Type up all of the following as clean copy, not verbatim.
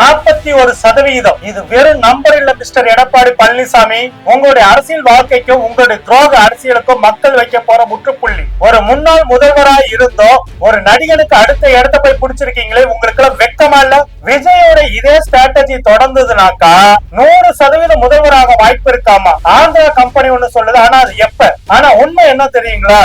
41%. இது வெறும் நம்பர் இல்ல மிஸ்டர் எடப்பாடி பழனிசாமி. உங்களுடைய அரசியல் வாழ்க்கைக்கும் உங்களுடைய துரோக அரசியலுக்கும் மக்கள் வைக்க போற முற்றுப்புள்ளி. ஒரு முன்னாள் முதல்வராய் இருந்தோ ஒரு நடிகனுக்கு அடுத்த இடத்த போய் பிடிச்சிருக்கீங்களே, உங்களுக்கு எல்லாம் வெக்கமா இல்ல? விஜயோட இதே ஸ்ட்ராட்டஜி தொடர்ந்ததுனாக்கா 100% முதல்வராக வாய்ப்பு இருக்காமா ஆந்திரா கம்பெனி ஒண்ணு சொல்லுது. ஆனா அது எப்ப? ஆனா உண்மை என்ன தெரியுங்களா?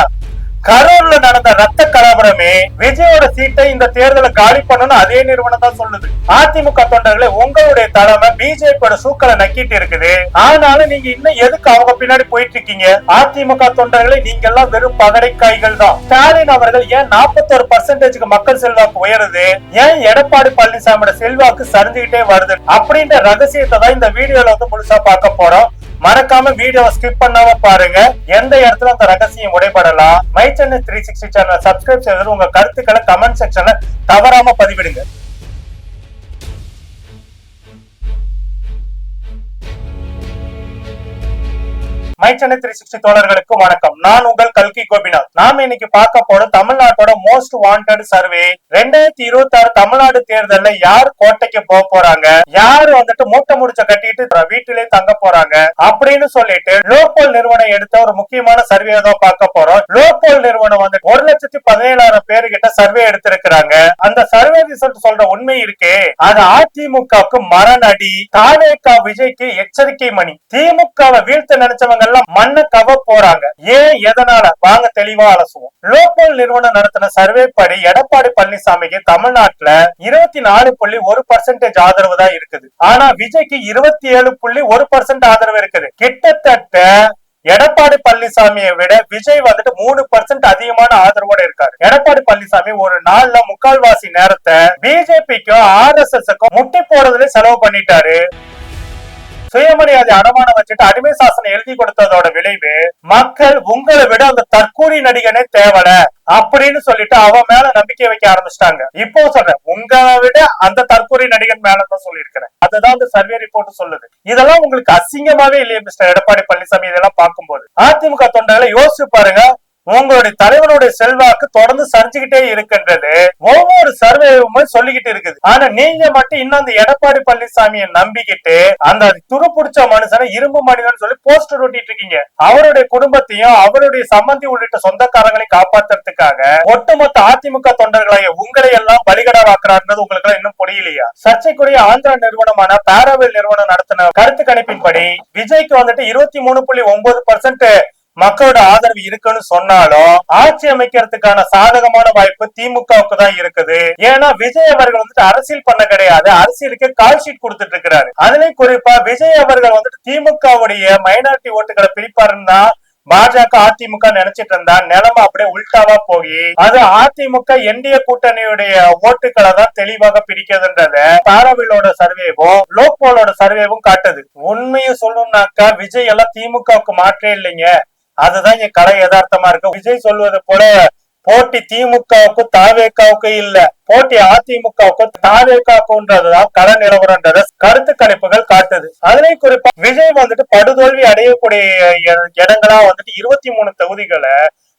கரூர்ல நடந்த ரத்த கலவரமே விஜயோட சீட்டை இந்த தேர்தலை காலி பண்ணணும் அதே நிறுவனம் தான் சொல்லுது. அதிமுக தொண்டர்களே, உங்களுடைய தலைமை பிஜேபியோட சூக்களை நக்கிட்டு இருக்குது. ஆனாலும் நீங்க இன்னும் எதுக்கு அவங்க பின்னாடி போயிட்டு இருக்கீங்க? அதிமுக தொண்டர்களே, நீங்க எல்லாம் வெறும் பகடைக்காய்கள் தான். ஸ்டாலின் அவர்கள் ஏன் 41% மக்கள் செல்வாக்கு உயருது, ஏன் எடப்பாடி பழனிசாமியோட செல்வாக்கு சரிஞ்சுக்கிட்டே வருது அப்படின்ற ரகசியத்தை தான் இந்த வீடியோல வந்து முழுசா பார்க்க போறோம். மறக்காம வீடியோவை ஸ்கிப் பண்ணாம பாருங்க. எந்த இடத்துல அந்த ரகசியம் உடைபடலாம். மை சென்னை 360 சேனலை சப்ஸ்கிரைப் செய்து உங்க கருத்துக்களை கமெண்ட் செக்ஷன்ல தவறாம பதிவிடுங்க. மை சென்னை 360 தோழர்களுக்கு வணக்கம். நான் உங்கள் கல்கி கோபிநாத். நாம இன்னைக்கு பார்க்க போற தமிழ்நாட்டோட மோஸ்ட் வாண்டட் சர்வே. 2026 தமிழ்நாடு தேர்தல்ல யார் கோட்டைக்கு போக போறாங்க, யாரு வந்துட்டு மூட்டை முடிச்ச கட்டிட்டு வீட்டிலே தங்க போறாங்க அப்படின்னு சொல்லிட்டு லோக்போல் நிறுவனம் எடுத்த ஒரு முக்கியமான சர்வே தான் பார்க்க போறோம். லோக்போல் நிறுவனம் வந்து 1,17,000 பேருகிட்ட சர்வே எடுத்திருக்கிறாங்க. அந்த சர்வே ரிசல்ட் சொல்ற உண்மை இருக்கே, அது அதிமுகவுக்கு மரணடி, தாவேகா விஜய்க்கு எச்சரிக்கை மணி. திமுகவை வீழ்த்த நினைச்சவங்க மண்ண கவ போறாங்க. ஏன், எதனால? வாங்க தெளிவா அலசுவோம். லோக்போல் நிறுவனம் நடத்தின சர்வே படி எடப்பாடி பழனிசாமிக்கு தமிழ்நாட்டுல 24.1% ஆதரவு தான் இருக்குது. ஆனா விஜய்க்கு 27.1% ஆதரவு இருக்குது. கிட்டத்தட்ட எடப்பாடி பழனிசாமியை விட விஜய் வந்துட்டு 3% அதிகமான ஆதரவோட இருக்காரு. எடப்பாடி பழனிசாமி ஒரு நாள்ல முக்கால்வாசி நேரத்தை பிஜேபிக்கும் RSSக்கும் முட்டி போறதுல செலவு பண்ணிட்டாரு. சுயமரியாதை அடமானம் வச்சுட்டு அடிமை சாசனம் எழுதி கொடுத்ததோட விளைவு மக்கள் உங்களை விட அந்த தற்கூரி நடிகனே தேவல அப்படின்னு சொல்லிட்டு அவன் மேல நம்பிக்கை வைக்க ஆரம்பிச்சிட்டாங்க. இப்போ சொல்றேன், உங்களை விட அந்த தற்கூரி நடிகன் மேலதான் சொல்லியிருக்கிறேன். அதுதான் அந்த சர்வே ரிப்போர்ட் சொல்லுது. இதெல்லாம் உங்களுக்கு அசிங்கமாவே இல்லையே மிஸ்டர் எடப்பாடி பழனிசாமி? இதெல்லாம் பார்க்கும்போது அதிமுக தொண்டர்களை யோசிச்சு பாருங்க. உங்களுடைய தலைவனுடைய செல்வாக்கு தொடர்ந்து சரிஞ்சுக்கிட்டே இருக்கின்றது. ஒவ்வொரு சர்வேவுமே சொல்லிக்கிட்டு இருக்குது. ஆனா நீங்க மட்டும் இன்னும் அந்த எடப்பாடி பழனிசாமியை நம்பிக்கிட்டு அந்த துரு புடிச்ச மனுஷனை இரும்பு மனிதன் சொல்லி போஸ்டர் ஒட்டிட்டு இருக்கீங்க. அவருடைய குடும்பத்தையும் அவருடைய சம்பந்தி உள்ளிட்ட சொந்தக்காரங்களையும் காப்பாத்துறதுக்காக ஒட்டுமொத்த அதிமுக தொண்டர்களாக உங்களை எல்லாம் பலிகடாவாக்குறாருன்றது உங்களுக்கு எல்லாம் இன்னும் புரியலையா? சர்ச்சைக்குரிய ஆந்திரா நிறுவனமான பாராவெல் நிறுவனம் நடத்தின கருத்து கணிப்பின்படி விஜய்க்கு வந்துட்டு 23.9% மக்களோட ஆதரவு இருக்குன்னு சொன்னாலும் ஆட்சி அமைக்கிறதுக்கான சாதகமான வாய்ப்பு திமுகவுக்கு தான் இருக்குது. ஏன்னா விஜய் அவர்கள் வந்துட்டு அரசியல் பண்ண கிடையாது, அரசியலுக்கு கால் ஷீட் கொடுத்துட்டு இருக்கிறாரு. அதுலயும் குறிப்பா விஜய் அவர்கள் வந்துட்டு திமுகவுடைய மைனாரிட்டி ஓட்டுகளை பிரிப்பாருன்னா பாஜக அதிமுக நினைச்சிட்டு இருந்தா நிலைமை அப்படியே உல்டாவா போய் அது அதிமுக என்டிஏ கூட்டணியுடைய ஓட்டுக்களை தான் தெளிவாக பிரிக்கிறதுன்றத பாராவிலோட சர்வேவும் லோக்போலோட சர்வேவும் காட்டுது. உண்மையை சொல்லணும்னாக்கா விஜய் எல்லாம் திமுகவுக்கு மாற்றே இல்லைங்க. அதுதான் இங்க கலை யதார்த்தமா இருக்கு. விஜய் சொல்வது போல போட்டி திமுகவுக்கும் தாவேகாவுக்கு இல்ல, போட்டி அதிமுகவுக்கும் தாவேகாக்குன்றதுதான் கள நிலவரன்றத கருத்து கணிப்புகள் காட்டுது. அதுலயும் குறிப்பா விஜய் வந்துட்டு படுதோல்வி அடையக்கூடிய இடங்களா வந்துட்டு 23 தொகுதிகளை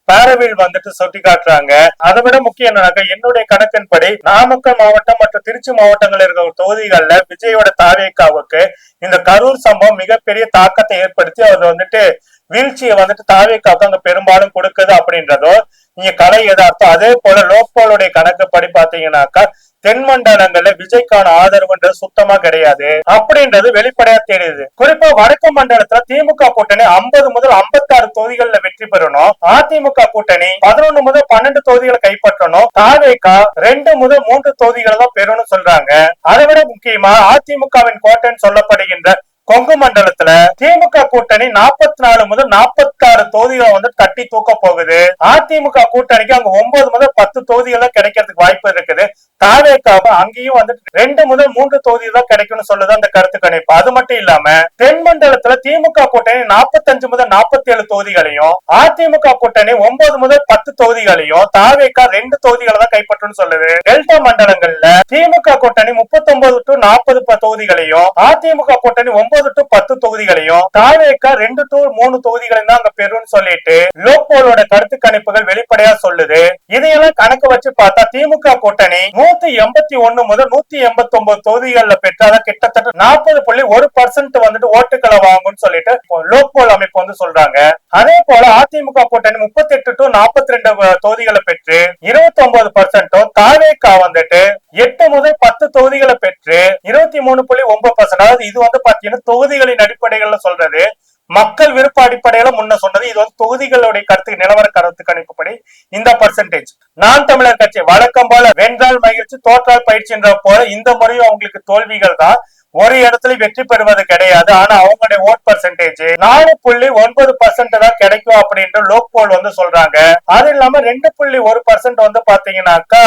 பாரவில் வந்துட்டு சுட்டி காட்டுறாங்க. அதை விட முக்கியம் என்னன்னாக்கா, என்னுடைய கணக்கின்படி நாமக்கல் மாவட்டம் மற்றும் திருச்சி மாவட்டங்கள் இருக்கிற தொகுதிகள்ல விஜயோட தாவேகாவுக்கு இந்த கரூர் சம்பவம் மிகப்பெரிய தாக்கத்தை ஏற்படுத்தி அவர் வந்துட்டு வீழ்ச்சியை வந்துட்டு தாவேகாவுக்கு அங்க பெரும்பாலும் கொடுக்குது அப்படின்றதோ இங்க கலை யதார்த்தம். அதே போல லோக்பாலுடைய கணக்குப்படி பாத்தீங்கன்னாக்கா தென் மண்டலங்கள்ல விஜய்க்கான ஆதரவுன்றது சுத்தமா கிடையாது அப்படின்றது வெளிப்படையா தெரியுது. குறிப்பா வடக்கு மண்டலத்துல திமுக கூட்டணி 50 முதல் 56 தொகுதிகள்ல வெற்றி பெறணும். அதிமுக கூட்டணி 11 முதல் 12 தொகுதிகளை கைப்பற்றணும். தாவேகா 2 முதல் 3 தொகுதிகளை தான் பெறணும்னு சொல்றாங்க. அதை விட முக்கியமா அதிமுகவின் கோட்டைன்னு சொல்லப்படுகின்ற கொங்கு மண்டலத்துல திமுக கூட்டணி 44 முதல் 46 தொகுதிகளை வந்து தட்டி தூக்க போகுது. அதிமுக கூட்டணிக்கு அங்க 9 முதல் 10 தொகுதிகள் கிடைக்கிறதுக்கு வாய்ப்பு இருக்குது. தாவேகாவை அங்கேயும் வந்து 2 முதல் 3 தொகுதி தான் கிடைக்கும்னு சொல்லுது அந்த கருத்து கணிப்பு. அது மட்டும் இல்லாம தென் மண்டலத்துல திமுக கூட்டணி 45 முதல் 47 தொகுதிகளையும் அதிமுக கூட்டணி 9 முதல் 10 தொகுதிகளையும் தாவேகா 2 தொகுதிகளை தான் கைப்பற்றும் சொல்லுது. டெல்டா மண்டலங்கள்ல திமுக கூட்டணி 39 to 40 தொகுதிகளையும் அதிமுக கூட்டணி 9 9 to 10 தொகுதிகளையும் தாவேக்கா 2 to 3 தொகுதிகளையும் தான் அங்க பெறும்னு சொல்லிட்டு லோக்போலோட கருத்து கணிப்புகள் வெளிப்படையா சொல்லுது. இதையெல்லாம் கணக்கு வச்சு பார்த்தா திமுக கூட்டணி 181 முதல் 189 தொகுதிகள்ல பெற்றாதான் கிட்டத்தட்ட 40.1% வந்துட்டு ஓட்டுகளை வாங்கும்னு சொல்லிட்டு லோக்போல் அமைப்பு வந்து சொல்றாங்க. அதே போல அதிமுக கூட்டணி 38 to 42 தொகுதிகளை பெற்று 29%, தாவேக்கா வந்துட்டு 8 முதல் 10 தொகுதிகளை பெற்று 23.9%. அதாவது இது வந்து பாத்தீங்கன்னா தொகுதிகளின் அடிப்படைகள்ல சொல்றது, மக்கள் விருப்ப அடிப்படையில முன்ன சொன்னது. இது வந்து தொகுதிகளுடைய கருத்து நிலவர கருத்து கணிப்புப்படி இந்த பர்சன்டேஜ். நான் தமிழர் கட்சி வழக்கம் போல வென்றால் மகிழ்ச்சி தோற்றால் பயிற்சின்ற போல இந்த முறையும் அவங்களுக்கு தோல்விகள் தான், ஒரு இடத்துல வெற்றி பெறுவது கிடையாது. ஆனா அவங்களுடைய ஓட் பர்சன்டேஜ் 4.9% தான் கிடைக்கும் அப்படின்ற லோக்போல் வந்து சொல்றாங்க. அது இல்லாம 2.1% வந்து பாத்தீங்கன்னாக்கா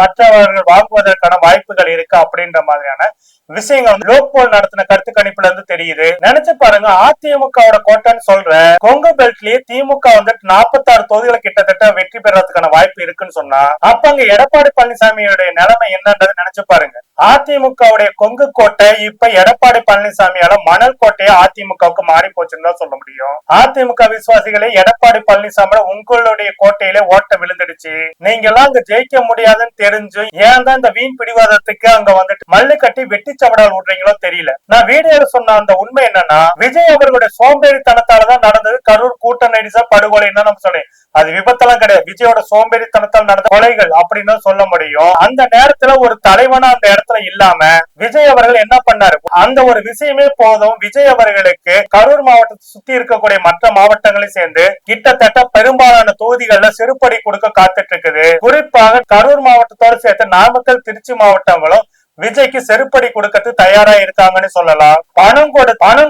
மற்றவர்கள் வாங்குவதற்கான வாய்ப்புகள் இருக்கு அப்படின்ற மாதிரியான விஷயங்கள் லோக்போல் நடத்தின கருத்து கணிப்புல இருந்து தெரியுது. நினைச்சு பாருங்க, அதிமுகவோட கோட்டைன்னு சொல்ற கொங்கு பெல்ட்லயே திமுக வந்துட்டு 46 தொகுதிகளை கிட்டத்தட்ட வெற்றி பெறறதுக்கான வாய்ப்பு இருக்குன்னு சொன்னா அப்ப அங்க எடப்பாடி பழனிசாமியோட நிலைமை என்னன்றது நினைச்சு பாருங்க. அதிமுகவுடைய கொங்கு கோட்டை இப்ப எடப்பாடி பழனிசாமியால மணல் கோட்டையா அதிமுகவுக்கு மாறி போச்சுன்னு தான் சொல்ல முடியும். அதிமுக விசுவாசிகளே எடப்பாடி பழனிசாமி உங்களுடைய கோட்டையில ஓட்ட விழுந்துடுச்சு, நீங்க எல்லாம் அங்க ஜெயிக்க முடியாதுன்னு தெரிஞ்சு ஏன் தான் இந்த வீண் பிடிவாதத்துக்கு அங்க வந்துட்டு மல்லு கட்டி வெட்டி சவடால் விடுறீங்களோ தெரியல. நான் வீடியோல சொன்ன அந்த உண்மை என்னன்னா, விஜய் அவர்களுடைய சோம்பேறித்தனத்தாலதான் நடந்தது கரூர் கூட்ட நெரிசல் படுகொலை. நம்ம சொல்றேன், அது விபத்தெல்லாம் கிடையாது, விஜயோட சோம்பேறித்தனத்தால் நடந்த கொலைகள் அப்படின்னு சொல்ல முடியும். அந்த நேரத்துல ஒரு தலைவனா அந்த இடத்துல இல்லாம விஜய் அவர்கள் என்ன பண்ணாரு, அந்த ஒரு விஷயமே போதும் விஜய் அவர்களுக்கு கரூர் மாவட்டத்தை சுத்தி இருக்கக்கூடிய மற்ற மாவட்டங்களையும் சேர்ந்து கிட்டத்தட்ட பெரும்பாலான தொகுதிகள்ல செருப்படி கொடுக்க காத்துட்டு இருக்குது. குறிப்பாக கரூர் மாவட்டத்தோடு சேர்த்து நாமக்கல் திருச்சி மாவட்டங்களும் விஜய்க்கு செருப்படி கொடுக்கறது தயாரா இருக்காங்கன்னு சொல்லலாம். பணம்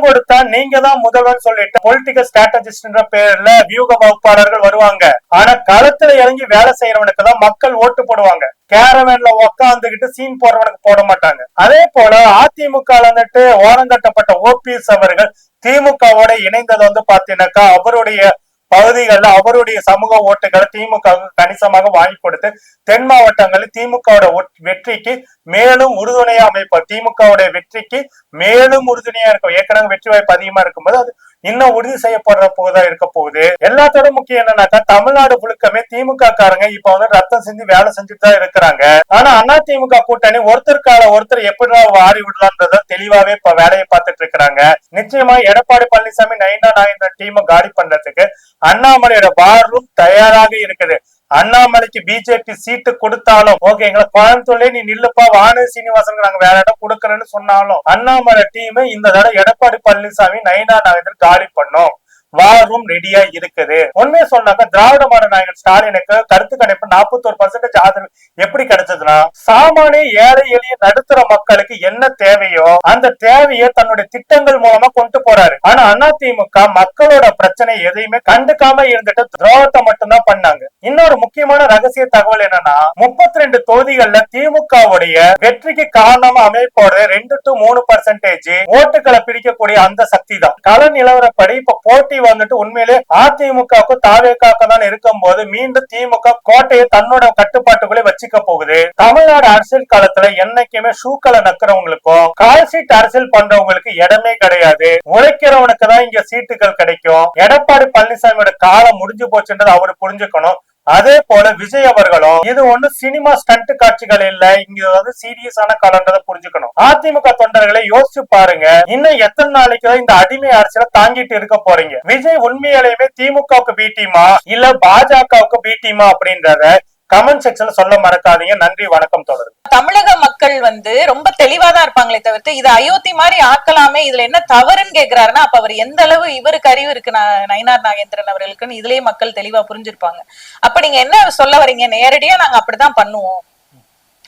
கொடுத்தா நீங்க தான் முதல்வர் சொல்லிட்டு பொலிட்டிக்கல் ஸ்ட்ராட்டஜிஸ்ட்ன்ற பேர்ல வியூக வகுப்பாளர்கள் வருவாங்க. ஆனா களத்துல இறங்கி வேலை செய்யறவனுக்கு தான் மக்கள் ஓட்டு போடுவாங்க. கேரவேன்ல உக்காந்துகிட்டு சீன் போடுறவனுக்கு போட மாட்டாங்க. அதே போல அதிமுக வந்துட்டு ஓரங்கட்டப்பட்ட ஓபிஎஸ் அவர்கள் திமுகவோட இணைந்தது வந்து பாத்தீங்கன்னாக்கா அவருடைய பகுதிகளில் அவருடைய சமூக ஓட்டுகளை திமுக கணிசமாக வாங்கி கொடுத்து தென் மாவட்டங்களில் திமுகவோட வெற்றிக்கு மேலும் உறுதுணையா அமைப்பார். திமுகவுடைய வெற்றிக்கு மேலும் உறுதுணையா இருக்கும். ஏற்கனவே வெற்றி வாய்ப்பு அதிகமா இருக்கும்போது அது இன்னும் உறுதி செய்யப்படுற போதா இருக்க போகுது. எல்லாத்தோட முக்கியம் என்னன்னாக்கா தமிழ்நாடு முழுக்கமே திமுக காரங்க இப்ப வந்து ரத்தம் சிந்தி வேலை செஞ்சுட்டு தான் இருக்கிறாங்க. ஆனா அதிமுக கூட்டணி ஒருத்தருக்கால ஒருத்தர் எப்படி வாரி விடலான்றத தெளிவாவே இப்ப வேலையை பார்த்துட்டு இருக்கிறாங்க. நிச்சயமா எடப்பாடி பழனிசாமி நைனா நாயந்திரன் டீமை காலி பண்றதுக்கு அண்ணாமலையோட பாரும் தயாராக இருக்குது. அண்ணாமலைக்கு பிஜேபி சீட்டு கொடுத்தாலும் ஓகேங்களா, கோயம்புத்தூர்ல நீ நில்லுப்பா வானு சீனிவாசன் நாங்க வேற இடம் கொடுக்கறேன்னு சொன்னாலும் அண்ணாமலை டீம் இந்த தடவை எடப்பாடி பழனிசாமி நைனா நாயந்திரன் காலி பண்ணும். வாரும் ரெடியா இருக்குது. உண்மையை சொன்னாக்க திராவிட மாடல் நாயகன் ஸ்டாலினுக்கு கருத்து கணிப்பு 41% ஆதரவு எப்படி கிடைச்சதுன்னா, சாமானிய ஏழை எளிய நடுத்தர மக்களுக்கு என்ன தேவையோ அந்த தேவையை தன்னுடைய திட்டங்கள் மூலமா கொண்டு போறாரு. ஆனா அதிமுக மக்களோட பிரச்சனை எதையுமே கண்டுக்காம இருந்துட்டு துரோகத்தை மட்டும்தான் பண்ணாங்க. இன்னொரு முக்கியமான ரகசிய தகவல் என்னன்னா, 32 தொகுதிகள்ல திமுகவுடைய வெற்றிக்கு காரணமா அமைப்போட 2 to 3% ஓட்டுகளை பிரிக்கக்கூடிய அந்த சக்தி தான். கள நிலவரப்படி இப்ப போட்டி வந்துட்டு உண்மையிலே அதிமுகவுக்கும் தாவேக்காவுக்கும் தான் இருக்கும் போது மீண்டும் திமுக கோட்டையை தன்னோட கட்டுப்பாட்டுக்குள்ளே வச்சுக்க போகுது. தமிழ்நாடு அரசியல் காலத்துல என்னைக்குமே ஷூக்களை நக்கிறவங்களுக்கும் கால் சீட் அரசியல் பண்றவங்களுக்கு இடமே கிடையாது. உழைக்கிறவனுக்கு தான் இங்க சீட்டுகள் கிடைக்கும். எடப்பாடி பழனிசாமியோட காலம் முடிஞ்சு போச்சுன்றது அவரு புரிஞ்சுக்கணும். அதே போல விஜய் அவர்களும் இது ஒண்ணு சினிமா ஸ்டண்ட் காட்சிகள் இல்ல, இங்க வந்து சீரியஸான காலன்றதை புரிஞ்சுக்கணும். அதிமுக தொண்டர்களை யோசிச்சு பாருங்க, இன்னும் எத்தனை நாளைக்கு இந்த அடிமை அரசியல தாங்கிட்டு இருக்க போறீங்க? விஜய் உண்மையிலேயுமே திமுகவுக்கு பி டீமா இல்ல பாஜகவுக்கு பி டீமா அப்படின்றத கமெண்ட் செக்ஷன்ல சொல்ல மறக்காதீங்க. நன்றி, வணக்கம். தொடரும். தமிழக மக்கள் வந்து ரொம்ப தெளிவாதான் இருப்பாங்களே தவிர்த்து இது அயோத்தி மாதிரி ஆக்கலாமே, இதுல என்ன தவறுன்னு கேக்குறாருன்னா அப்ப அவர் எந்த அளவு இவருக்கு அறிவு இருக்கு நயினார் நாகேந்திரன் அவர்களுக்குன்னு இதுலயே மக்கள் தெளிவா புரிஞ்சிருப்பாங்க. அப்ப நீங்க என்ன சொல்ல வரீங்க? நேரடியா நாங்க அப்படிதான் பண்ணுவோம்,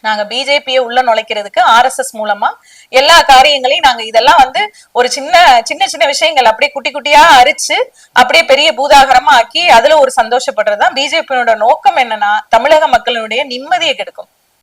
நாங்க பிஜேபியை உள்ள நுழைக்கிறதுக்கு RSS மூலமா எல்லா காரியங்களையும் நாங்க இதெல்லாம் வந்து ஒரு சின்ன சின்ன சின்ன விஷயங்கள் அப்படியே குட்டி குட்டியா அரிச்சு அப்படியே பெரிய பூதாகரமா ஆக்கி அதுல ஒரு சந்தோஷப்படுறதுதான் பிஜேபியோட நோக்கம். என்னன்னா தமிழக மக்களுடைய நிம்மதியை கெடுக்கும்.